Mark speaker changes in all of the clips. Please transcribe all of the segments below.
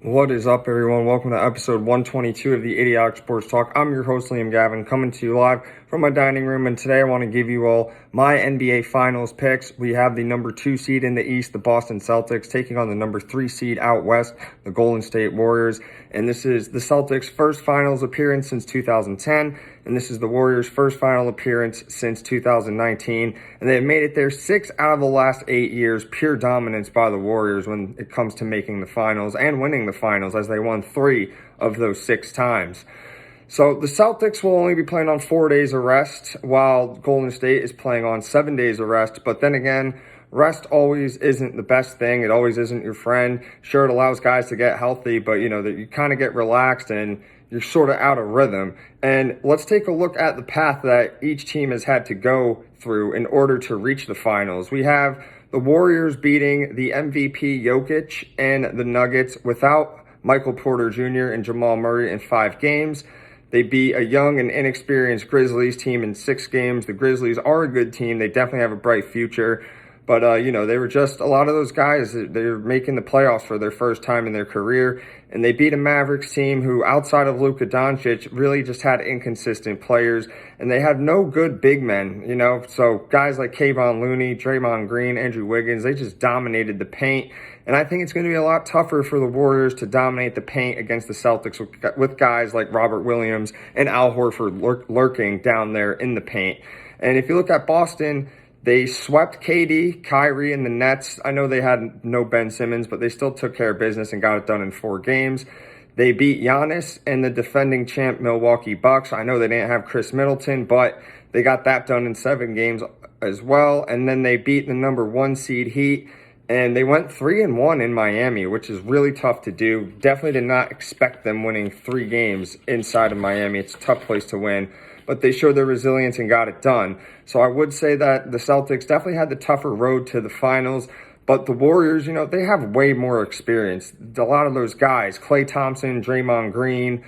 Speaker 1: What is up, everyone? Welcome to episode 122 of the Idiotic Sports Talk. I'm your host, Liam Gavin, coming to you live from my dining room, and today I want to give you all my NBA Finals picks. We have the number 2 seed in the East, the Boston Celtics, taking on the number 3 seed out West, the Golden State Warriors, and this is the Celtics' first Finals appearance since 2010, and this is the Warriors' first final appearance since 2019, and they've made it there 6 out of the last 8 years, pure dominance by the Warriors when it comes to making the finals and winning the finals, as they won 3 of those 6 times. So the Celtics will only be playing on 4 days of rest, while Golden State is playing on 7 days of rest. But then again, rest always isn't the best thing. It always isn't your friend. Sure, it allows guys to get healthy, but that you kind of get relaxed and you're sort of out of rhythm. And let's take a look at the path that each team has had to go through in order to reach the finals. We have the Warriors beating the MVP Jokic and the Nuggets without Michael Porter Jr. and Jamal Murray in 5 games. They beat a young and inexperienced Grizzlies team in 6 games. The Grizzlies are a good team. They definitely have a bright future. But, they were just a lot of those guys. They're making the playoffs for their first time in their career. And they beat a Mavericks team who, outside of Luka Doncic, really just had inconsistent players. And they had no good big men, So guys like Kayvon Looney, Draymond Green, Andrew Wiggins, they just dominated the paint. And I think it's going to be a lot tougher for the Warriors to dominate the paint against the Celtics with guys like Robert Williams and Al Horford lurking down there in the paint. And if you look at Boston, they swept KD, Kyrie, and the Nets. I know they had no Ben Simmons, but they still took care of business and got it done in 4 games. They beat Giannis and the defending champ Milwaukee Bucks. I know they didn't have Chris Middleton, but they got that done in 7 games as well. And then they beat the number 1 seed Heat. And they went 3-1 in Miami, which is really tough to do. Definitely did not expect them winning 3 games inside of Miami. It's a tough place to win. But they showed their resilience and got it done. So I would say that the Celtics definitely had the tougher road to the finals. But the Warriors, they have way more experience. A lot of those guys, Klay Thompson, Draymond Green,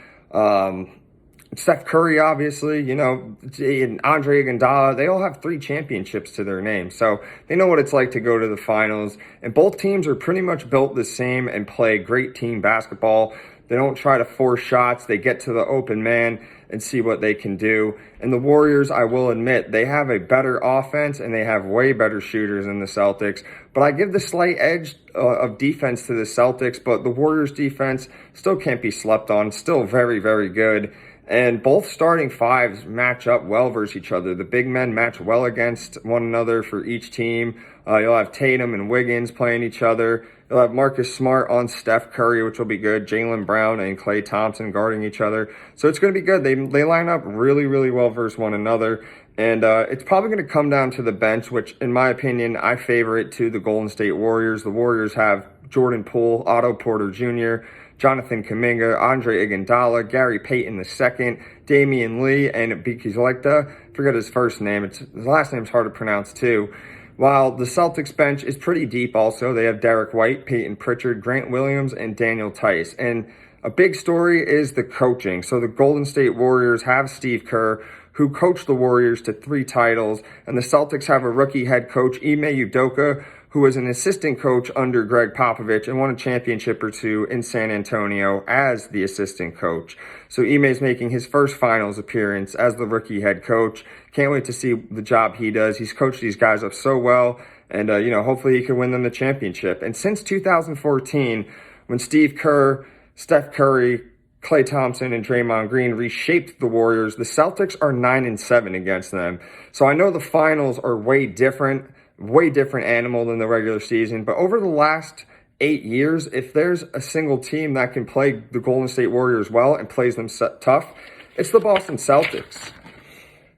Speaker 1: Steph Curry, obviously, and Andre Iguodala, they all have 3 championships to their name. So they know what it's like to go to the finals. And both teams are pretty much built the same and play great team basketball. They don't try to force shots. They get to the open man and see what they can do. And the Warriors, I will admit, they have a better offense and they have way better shooters than the Celtics. But I give the slight edge of defense to the Celtics, but the Warriors' defense still can't be slept on. Still very, very good. And both starting 5s match up well versus each other. The big men match well against one another for each team. You'll have Tatum and Wiggins playing each other. You'll have Marcus Smart on Steph Curry, which will be good. Jaylen Brown and Klay Thompson guarding each other. So it's going to be good. They line up really, really well versus one another. And it's probably going to come down to the bench, which, in my opinion, I favor it to the Golden State Warriors. The Warriors have Jordan Poole, Otto Porter Jr., Jonathan Kuminga, Andre Iguodala, Gary Payton II, Damian Lee, and Biki Zelecta. Forget his first name. His last name's hard to pronounce, too. While the Celtics bench is pretty deep also. They have Derek White, Peyton Pritchard, Grant Williams, and Daniel Tice. And a big story is the coaching. So the Golden State Warriors have Steve Kerr, who coached the Warriors to 3 titles. And the Celtics have a rookie head coach, Ime Udoka, who was an assistant coach under Greg Popovich and won a championship or 2 in San Antonio as the assistant coach. So Ime is making his first finals appearance as the rookie head coach. Can't wait to see the job he does. He's coached these guys up so well, and hopefully he can win them the championship. And since 2014, when Steve Kerr, Steph Curry, Klay Thompson, and Draymond Green reshaped the Warriors, the Celtics are 9-7 against them. So I know the finals are way different animal than the regular season. But over the last 8 years, if there's a single team that can play the Golden State Warriors well and plays them tough, it's the Boston Celtics.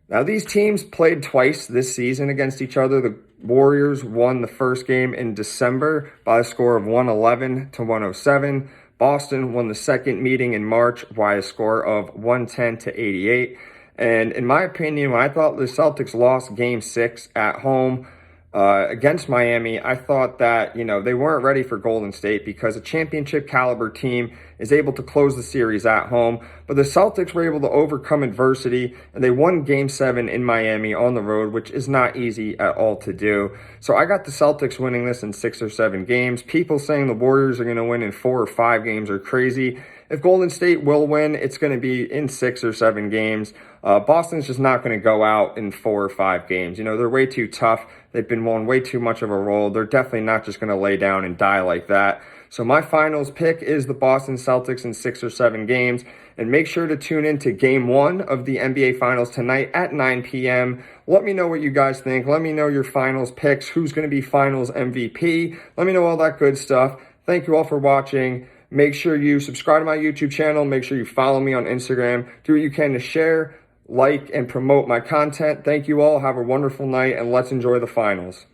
Speaker 1: Now, these teams played twice this season against each other. The Warriors won the first game in December by a score of 111-107. Boston won the second meeting in March by a score of 110-88. And in my opinion, when I thought the Celtics lost Game 6 at home, against Miami, I thought that, they weren't ready for Golden State because a championship caliber team is able to close the series at home. But the Celtics were able to overcome adversity, and they won Game 7 in Miami on the road, which is not easy at all to do. So I got the Celtics winning this in 6 or 7 games. People saying the Warriors are going to win in 4 or 5 games are crazy. If Golden State will win, it's going to be in 6 or 7 games. Boston's just not going to go out in 4 or 5 games. They're way too tough. They've been on way too much of a roll. They're definitely not just going to lay down and die like that. So my finals pick is the Boston Celtics in 6 or 7 games. And make sure to tune in to Game 1 of the NBA Finals tonight at 9 p.m. Let me know what you guys think. Let me know your finals picks. Who's going to be finals MVP? Let me know all that good stuff. Thank you all for watching. Make sure you subscribe to my YouTube channel. Make sure you follow me on Instagram. Do what you can to share, like, and promote my content. Thank you all. Have a wonderful night, and let's enjoy the finals.